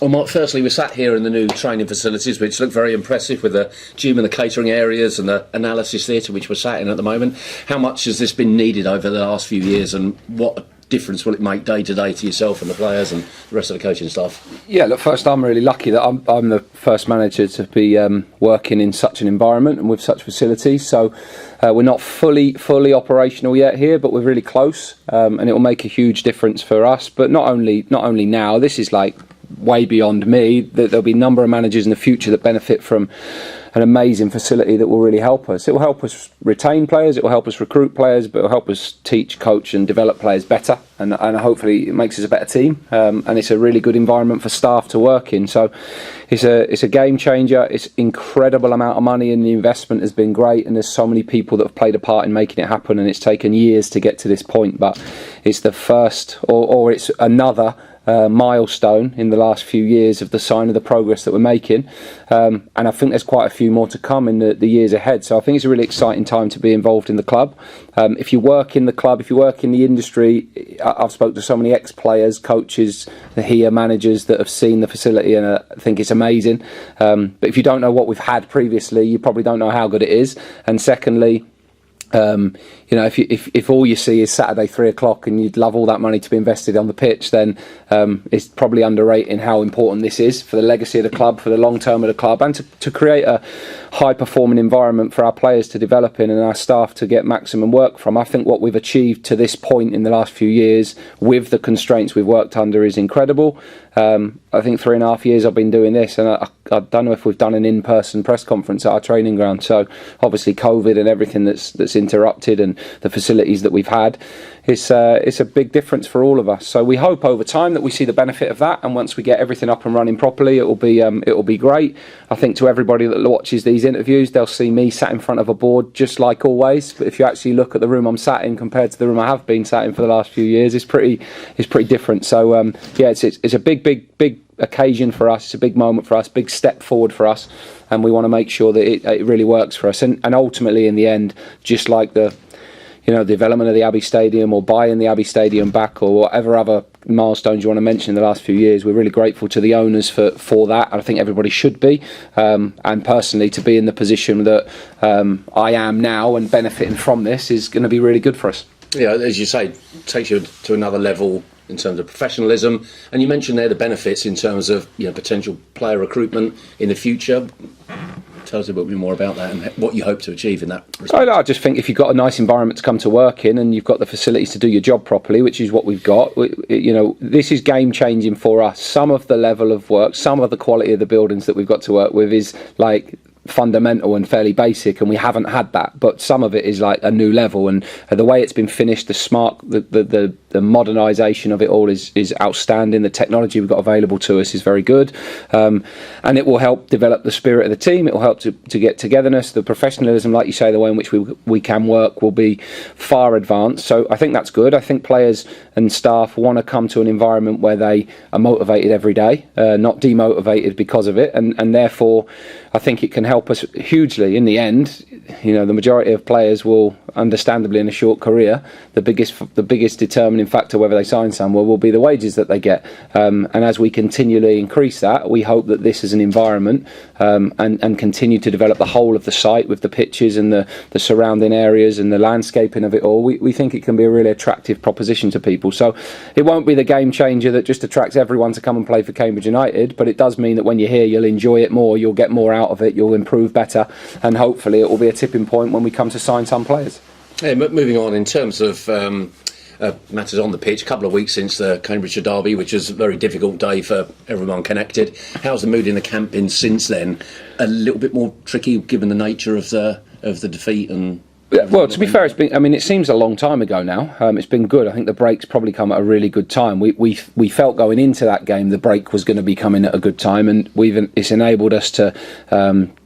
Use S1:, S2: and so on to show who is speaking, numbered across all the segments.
S1: Well, Mark, firstly, we're sat here in the new training facilities, which look very impressive, with the gym and the catering areas and the analysis theatre, which we're sat in at the moment. How much has this been needed over the last few years, and what difference will it make day to day to yourself and the players and the rest of the coaching staff?
S2: Yeah, look, first, I'm really lucky that I'm the first manager to be working in such an environment and with such facilities. So we're not fully operational yet here, but we're really close, and it will make a huge difference for us. But not only now, this is like way beyond me. There'll be a number of managers in the future that benefit from an amazing facility that will really help us. It will help us retain players, it will help us recruit players, but it will help us teach, coach and develop players better, and hopefully it makes us a better team, and it's a really good environment for staff to work in. So it's a game changer. It's incredible amount of money, and the investment has been great, and there's so many people that have played a part in making it happen, and it's taken years to get to this point, but it's the first, or it's another milestone in the last few years of the sign of the progress that we're making, and I think there's quite a few more to come in the years ahead. So I think it's a really exciting time to be involved in the club. If you work in the club, if you work in the industry, I've spoken to so many ex-players, coaches here, managers that have seen the facility, and I think it's amazing, but if you don't know what we've had previously, you probably don't know how good it is. And secondly, if all you see is Saturday 3 o'clock and you'd love all that money to be invested on the pitch, then it's probably underrating how important this is for the legacy of the club, for the long term of the club, and to create a high performing environment for our players to develop in and our staff to get maximum work from. I think what we've achieved to this point in the last few years with the constraints we've worked under is incredible. I think 3.5 years I've been doing this, and I don't know if we've done an in-person press conference at our training ground. So obviously COVID and everything that's interrupted, and the facilities that we've had, it's a big difference for all of us. So we hope over time that we see the benefit of that, and once we get everything up and running properly, it will be great. I think to everybody that watches these interviews, they'll see me sat in front of a board just like always. But if you actually look at the room I'm sat in compared to the room I have been sat in for the last few years, it's pretty different. So it's a big occasion for us. It's a big moment for us, big step forward for us, and we want to make sure that it really works for us. And ultimately, in the end, just like the development of the Abbey Stadium, or buying the Abbey Stadium back, or whatever other milestones you want to mention in the last few years, we're really grateful to the owners for that. I think everybody should be, and personally, to be in the position that I am now and benefiting from this is going to be really good for us.
S1: Yeah, as you say, takes you to another level in terms of professionalism, and you mentioned there the benefits in terms of potential player recruitment in the future. Tell us a bit more about that and what you hope to achieve in that respect.
S2: I just think if you've got a nice environment to come to work in, and you've got the facilities to do your job properly, which is what we've got, this is game changing for us. Some of the level of work, some of the quality of the buildings that we've got to work with is like fundamental and fairly basic, and we haven't had that, but some of it is like a new level, and the way it's been finished, the modernisation of it all is outstanding. The technology we've got available to us is very good, and it will help develop the spirit of the team. It will help to get togetherness. The professionalism, like you say, the way in which we can work will be far advanced. So I think that's good. I think players and staff want to come to an environment where they are motivated every day, not demotivated because of it, and therefore I think it can help us hugely. In the end, the majority of players will, understandably, in a short career, the biggest determining factor whether they sign somewhere will be the wages that they get. And as we continually increase that, we hope that this is an environment, and continue to develop the whole of the site with the pitches and the surrounding areas and the landscaping of it all. We think it can be a really attractive proposition to people. So it won't be the game changer that just attracts everyone to come and play for Cambridge United, but it does mean that when you're here, you'll enjoy it more, you'll get more out of it, you'll improve better, and hopefully it will be a tipping point when we come to sign some players.
S1: Hey, moving on, in terms of matters on the pitch, a couple of weeks since the Cambridgeshire derby, which was a very difficult day for everyone connected. How's the mood in the camp been since then? A little bit more tricky given the nature of the defeat and...
S2: Well, to be fair, it seems a long time ago now. It's been good. I think the break's probably come at a really good time. We felt going into that game the break was going to be coming at a good time, and it's enabled us to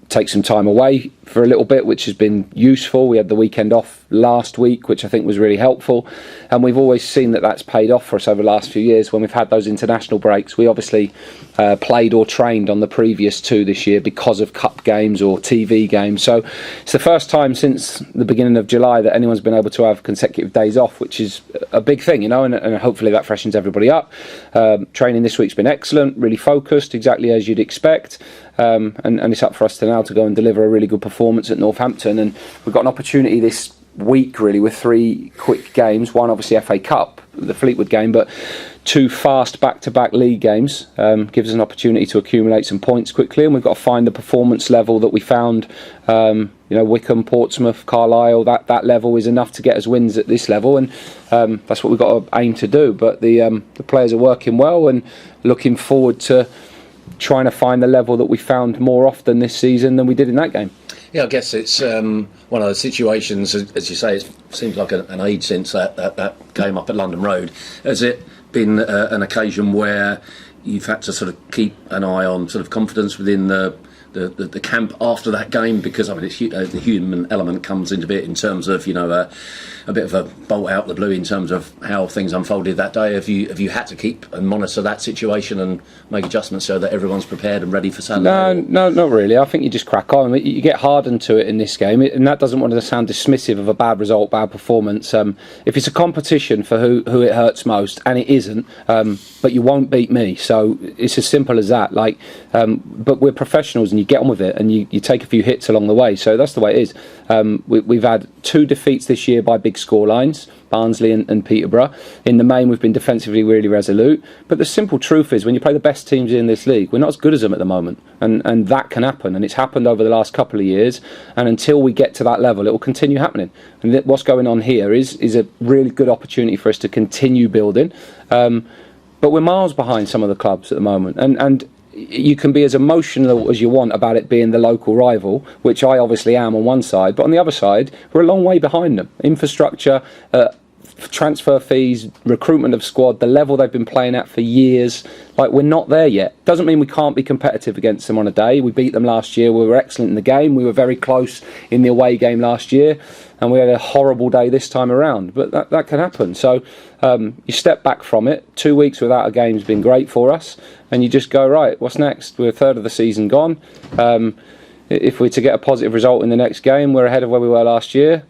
S2: take some time away for a little bit, which has been useful. We had the weekend off last week, which I think was really helpful, and we've always seen that that's paid off for us over the last few years. When we've had those international breaks, we obviously played or trained on the previous 2 this year because of cup games or TV games. So it's the first time since the beginning of July that anyone's been able to have consecutive days off, which is a big thing, you know, and hopefully that freshens everybody up. Training this week's been excellent, really focused, exactly as you'd expect. And it's up for us to now to go and deliver a really good performance at Northampton, and we've got an opportunity this week really with 3 quick games. One obviously FA Cup, the Fleetwood game, but 2 fast back-to-back league games gives us an opportunity to accumulate some points quickly, and we've got to find the performance level that we found. Wickham, Portsmouth, Carlisle, that level is enough to get us wins at this level, and that's what we've got to aim to do. But the players are working well, and looking forward to trying to find the level that we found more often this season than we did in that game.
S1: Yeah, I guess it's one of those situations, as you say, it seems like an age since that game up at London Road. Has it been an occasion where you've had to sort of keep an eye on sort of confidence within the camp after that game? Because I mean, the human element comes into it in terms of, you know, a bit of a bolt out of the blue in terms of how things unfolded that day. Have you had to keep and monitor that situation and make adjustments so that everyone's prepared and ready for Saturday?
S2: No, not really. I think you just crack on. You get hardened to it in this game, and that doesn't want to sound dismissive of a bad result, bad performance. If it's a competition for who it hurts most, and it isn't, but you won't beat me, so it's as simple as that. But we're professionals, and you get on with it, and you take a few hits along the way. So that's the way it is. We've had 2 defeats this year by big score lines, Barnsley and Peterborough. In the main, we've been defensively really resolute. But the simple truth is, when you play the best teams in this league, we're not as good as them at the moment. And that can happen. And it's happened over the last couple of years. And until we get to that level, it will continue happening. And what's going on here is a really good opportunity for us to continue building. But we're miles behind some of the clubs at the moment. And you can be as emotional as you want about it being the local rival, which I obviously am on one side, but on the other side, we're a long way behind them. Infrastructure, transfer fees, recruitment of squad, the level they've been playing at for years, we're not there yet. Doesn't mean we can't be competitive against them on a day. We beat them last year. We were excellent in the game. We were very close in the away game last year, and we had a horrible day this time around. But that can happen. So you step back from it. 2 weeks without a game has been great for us, and you just go, right, what's next? We're a third of the season gone. If we're to get a positive result in the next game, we're ahead of where we were last year.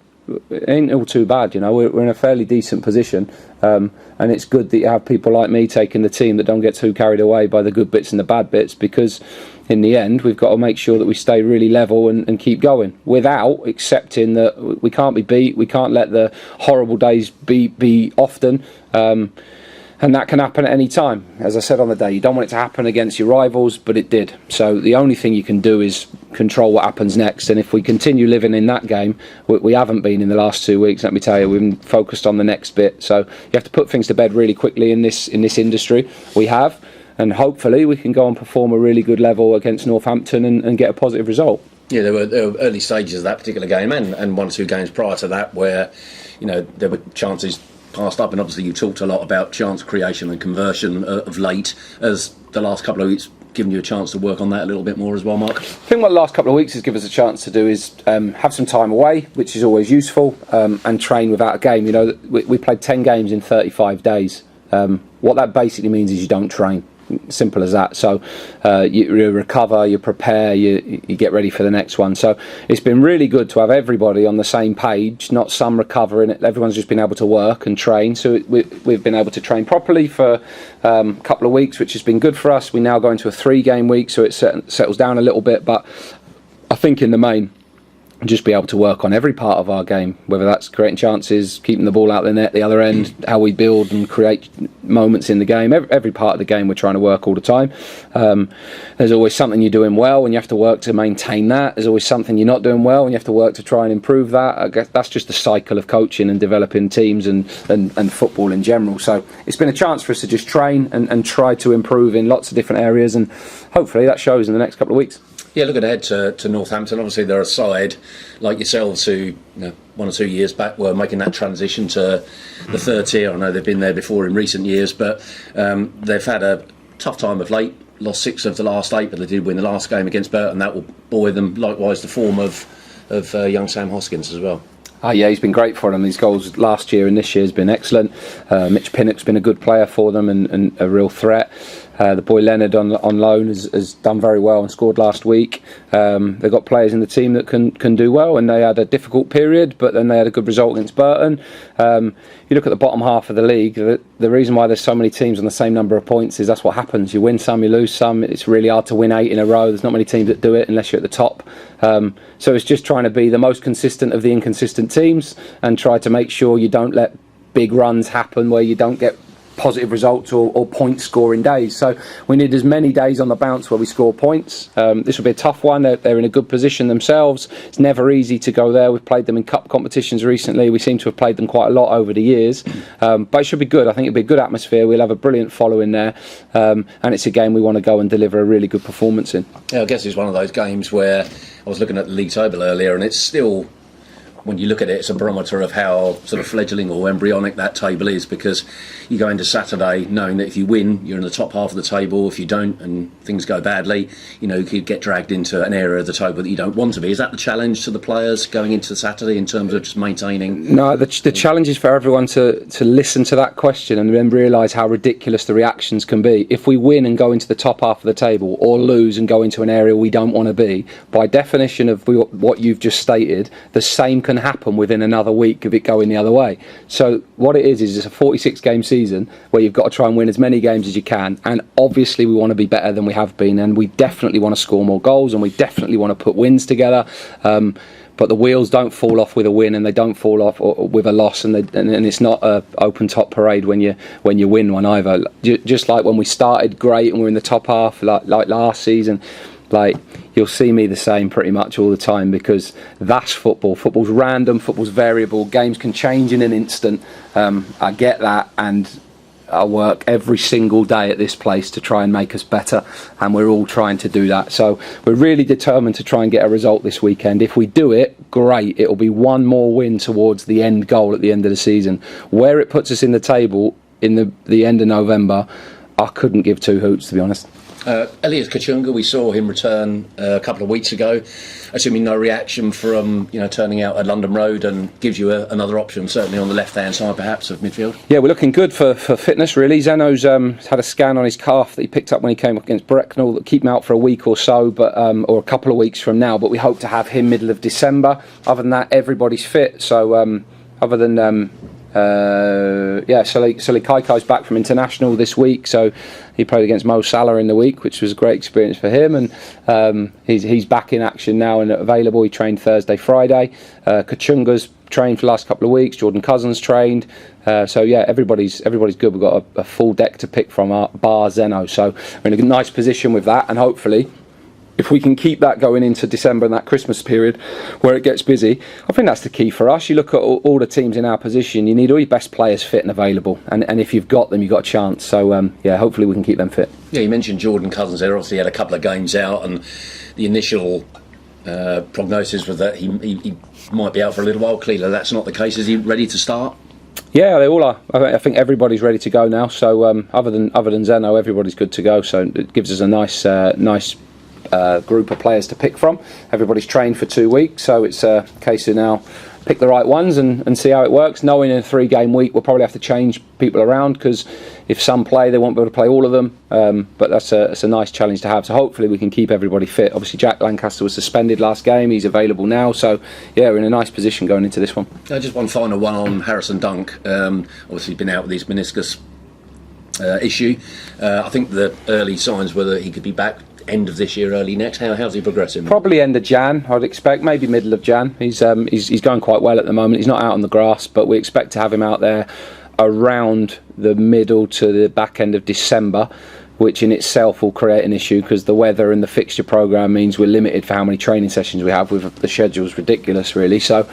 S2: It ain't all too bad, you know. We're in a fairly decent position, and it's good that you have people like me taking the team that don't get too carried away by the good bits and the bad bits, because in the end we've got to make sure that we stay really level and keep going, without accepting that we can't be beat. We can't let the horrible days be often, and that can happen at any time. As I said on the day, you don't want it to happen against your rivals, but it did. So the only thing you can do is control what happens next. And if we continue living in that game, we haven't been in the last 2 weeks, let me tell you, we've been focused on the next bit. So you have to put things to bed really quickly in this industry. We have, and hopefully we can go and perform a really good level against Northampton and get a positive result.
S1: Yeah, there were early stages of that particular game and 1 or 2 games prior to that where, you know, there were chances passed up, and obviously you talked a lot about chance creation and conversion of late. As the last couple of weeks given you a chance to work on that a little bit more as well, Mark?
S2: I think what the last couple of weeks has given us a chance to do is have some time away, which is always useful, and train without a game. You know, we played 10 games in 35 days. What that basically means is you don't train. Simple as that. So you recover, you prepare, you get ready for the next one. So it's been really good to have everybody on the same page, not some recovering. Everyone's just been able to work and train. So we've been able to train properly for a couple of weeks, which has been good for us. We now go into a 3-game week, so it settles down a little bit. But I think in the main, just be able to work on every part of our game, whether that's creating chances, keeping the ball out the net, the other end, how we build and create moments in the game. Every part of the game we're trying to work all the time. There's always something you're doing well and you have to work to maintain that. There's always something you're not doing well and you have to work to try and improve that. I guess that's just the cycle of coaching and developing teams and football in general. So it's been a chance for us to just train and try to improve in lots of different areas, and hopefully that shows in the next couple of weeks.
S1: Yeah, looking ahead to Northampton, obviously they're a side like yourselves who, you know, 1 or 2 years back were making that transition to the 3rd tier. I know they've been there before in recent years, but they've had a tough time of late. Lost 6 of the last 8, but they did win the last game against Burton. That will buoy them. Likewise, the form of of young Sam Hoskins as well.
S2: Oh yeah, he's been great for them. His goals last year and this year has been excellent. Mitch Pinnock's been a good player for them and a real threat. The boy Leonard on loan has done very well and scored last week. They've got players in the team that can do well, and they had a difficult period, but then they had a good result against Burton. You look at the bottom half of the league, the reason why there's so many teams on the same number of points is that's what happens. You win some, you lose some. It's really hard to win 8 in a row. There's not many teams that do it unless you're at the top. So it's just trying to be the most consistent of the inconsistent teams and try to make sure you don't let big runs happen where you don't get positive results or point scoring days. So we need as many days on the bounce where we score points. This will be a tough one. They're in a good position themselves. It's never easy to go there. We've played them in cup competitions recently. We seem to have played them quite a lot over the years. But it should be good. I think it'll be a good atmosphere. We'll have a brilliant following there. And it's a game we want to go and deliver a really good performance in.
S1: Yeah, I guess it's one of those games where I was looking at the league table earlier, and it's still, when you look at it, it's a barometer of how sort of fledgling or embryonic that table is, because you go into Saturday knowing that if you win, you're in the top half of the table. If you don't and things go badly, you could get dragged into an area of the table that you don't want to be. Is that the challenge to the players going into Saturday in terms of just maintaining?
S2: No, the challenge is for everyone to listen to that question and then realise how ridiculous the reactions can be. If we win and go into the top half of the table, or lose and go into an area we don't want to be, by definition of what you've just stated, the same can happen within another week of it going the other way. So what it is it's a 46 game season where you've got to try and win as many games as you can, and obviously we want to be better than we have been, and we definitely want to score more goals, and we definitely want to put wins together, but the wheels don't fall off with a win and they don't fall off with a loss, and it's not a open top parade when you win one either. Just like when we started great and we're in the top half like last season, you'll see me the same pretty much all the time, because that's football. Football's random, football's variable, games can change in an instant. I get that, and I work every single day at this place to try and make us better, and we're all trying to do that. So we're really determined to try and get a result this weekend. If we do it, great. It'll be one more win towards the end goal at the end of the season. Where it puts us in the table in the end of November, I couldn't give two hoots, to be honest.
S1: Elias Kachunga, we saw him return a couple of weeks ago. Assuming no reaction from turning out at London Road, and gives you another option, certainly on the left-hand side perhaps of midfield. Yeah,
S2: we're looking good for fitness really. Zeno's had a scan on his calf that he picked up when he came up against Brecknell that keep him out for a week or so, but or a couple of weeks from now, but we hope to have him middle of December. Other than that, everybody's fit, so other than Sully Kaiko's back from international this week, so he played against Mo Salah in the week, which was a great experience for him, and he's back in action now and available. He trained Thursday, Friday. Kachunga's trained for the last couple of weeks. Jordan Cousins trained. So yeah, everybody's good. We've got a full deck to pick from, bar Zeno, so we're in a nice position with that, and hopefully, if we can keep that going into December and that Christmas period where it gets busy, I think that's the key for us. You look at all the teams in our position, you need all your best players fit and available, and if you've got them, you've got a chance. So hopefully we can keep them fit.
S1: Yeah, you mentioned Jordan Cousins there. Obviously had a couple of games out, and the initial prognosis was that he might be out for a little while. Clearly that's not the case. Is he ready to start?
S2: Yeah, they all are. I think everybody's ready to go now. So other than Zeno, everybody's good to go. So it gives us a nice group of players to pick from. Everybody's trained for 2 weeks, so it's a case of now pick the right ones and see how it works. Knowing in a 3-game week we'll probably have to change people around, because if some play, they won't be able to play all of them, but that's a nice challenge to have. So hopefully we can keep everybody fit. Obviously Jack Lancaster was suspended last game, he's available now, so yeah, we're in a nice position going into this one.
S1: Just one final one on Harrison Dunk. Obviously been out with his meniscus issue. I think the early signs were that he could be back end of this year, early next. How's he progressing?
S2: Probably end of Jan, I'd expect, maybe middle of Jan. He's going quite well at the moment. He's not out on the grass, but we expect to have him out there around the middle to the back end of December, which in itself will create an issue, because the weather and the fixture programme means we're limited for how many training sessions we have. The schedule's ridiculous really, so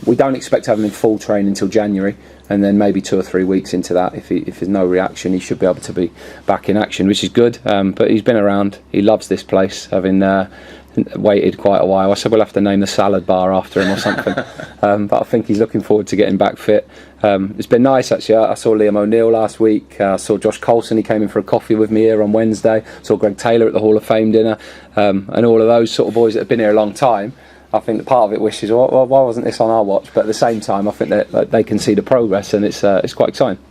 S2: we don't expect to have him in full training until January, and then maybe 2 or 3 weeks into that, if there's no reaction, he should be able to be back in action, which is good. But he's been around, he loves this place, having waited quite a while. I said we'll have to name the salad bar after him or something. But I think he's looking forward to getting back fit. It's been nice actually. I saw Liam O'Neill last week. I saw Josh Coulson, he came in for a coffee with me here on Wednesday. Saw Greg Taylor at the Hall of Fame dinner, and all of those sort of boys that have been here a long time. I think part of it wishes, well, why wasn't this on our watch? But at the same time, I think that they can see the progress, and it's quite exciting.